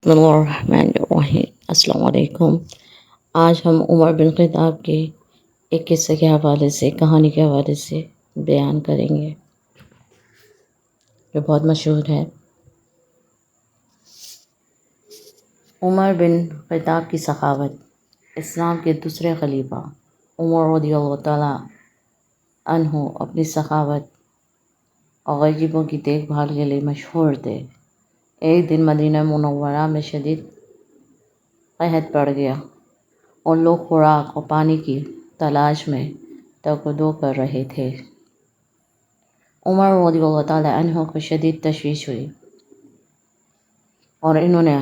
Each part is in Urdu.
بسم اللہ الرحمن الرحیم۔ السلام علیکم۔ آج ہم عمر بن خطاب کے ایک قصے کے حوالے سے، کہانی کے حوالے سے بیان کریں گے جو بہت مشہور ہے۔ عمر بن خطاب کی سخاوت۔ اسلام کے دوسرے خلیفہ عمر رضی اللہ تعالیٰ عنہ اپنی سخاوت اور غریبوں کی دیکھ بھال کے لیے مشہور تھے۔ ایک دن مدینہ منورہ میں شدید قحط پڑ گیا اور لوگ خوراک اور پانی کی تلاش میں تگودو کر رہے تھے۔ عمر رضی اللہ تعالیٰ عنہ کو شدید تشویش ہوئی اور انہوں نے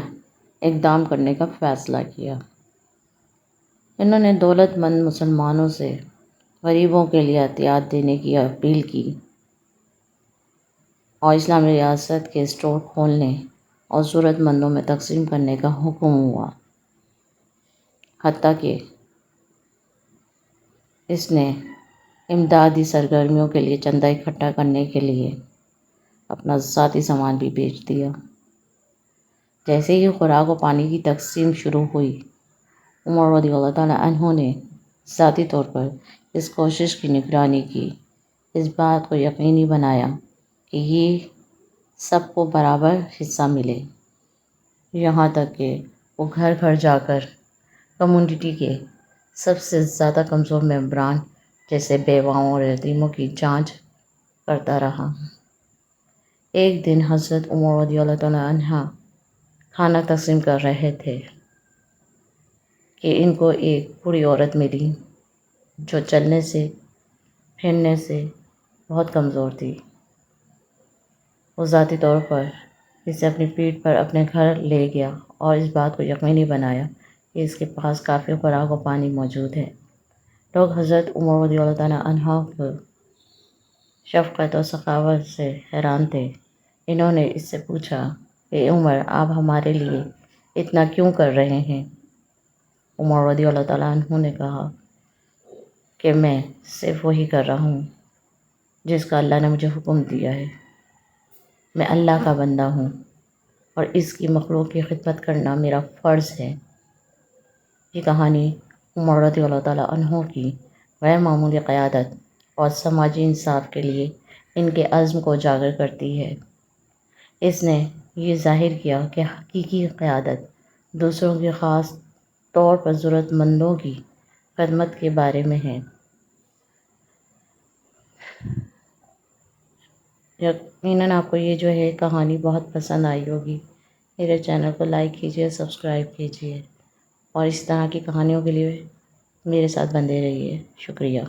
اقدام کرنے کا فیصلہ کیا۔ انہوں نے دولت مند مسلمانوں سے غریبوں کے لیے عطیات دینے کی اپیل کی اور اسلامی ریاست کے اسٹور کھولنے اور ضرورت مندوں میں تقسیم کرنے کا حکم ہوا۔ حتیٰ کہ اس نے امدادی سرگرمیوں کے لیے چندہ اکٹھا کرنے کے لیے اپنا ذاتی سامان بھی بیچ دیا۔ جیسے ہی خوراک و پانی کی تقسیم شروع ہوئی، عمر رضی اللہ تعالیٰ عنہ نے ذاتی طور پر اس کوشش کی نگرانی کی، اس بات کو یقینی بنایا کہ یہ سب کو برابر حصہ ملے، یہاں تک کہ وہ گھر گھر جا کر کمیونٹی کے سب سے زیادہ کمزور ممبران جیسے بیواؤں اور یتیموں کی جانچ کرتا رہا۔ ایک دن حضرت عمر رضی اللہ تعالیٰ عنہ کھانا تقسیم کر رہے تھے کہ ان کو ایک بوڑھی عورت ملی جو چلنے سے پھرنے سے بہت کمزور تھی۔ وہ ذاتی طور پر اسے اپنی پیٹھ پر اپنے گھر لے گیا اور اس بات کو یقینی بنایا کہ اس کے پاس کافی خوراک و پانی موجود ہے۔ لوگ حضرت عمر رضی اللہ تعالیٰ عنہ کی شفقت اور سخاوت سے حیران تھے۔ انہوں نے اس سے پوچھا کہ عمر، آپ ہمارے لیے اتنا کیوں کر رہے ہیں؟ عمر رضی اللہ تعالیٰ عنہ نے کہا کہ میں صرف وہی کر رہا ہوں جس کا اللہ نے مجھے حکم دیا ہے۔ میں اللہ کا بندہ ہوں اور اس کی مخلوق کی خدمت کرنا میرا فرض ہے۔ یہ کہانی عمر رضی اللہ تعالیٰ عنہ کی غیر معمولی قیادت اور سماجی انصاف کے لیے ان کے عزم کو اجاگر کرتی ہے۔ اس نے یہ ظاہر کیا کہ حقیقی قیادت دوسروں کی، خاص طور پر ضرورت مندوں کی خدمت کے بارے میں ہے۔ یقیناً آپ کو یہ جو ہے کہانی بہت پسند آئی ہوگی۔ میرے چینل کو لائک کیجیے، سبسکرائب کیجیے اور اس طرح کی کہانیوں کے لیے میرے ساتھ بندے رہیے۔ شکریہ۔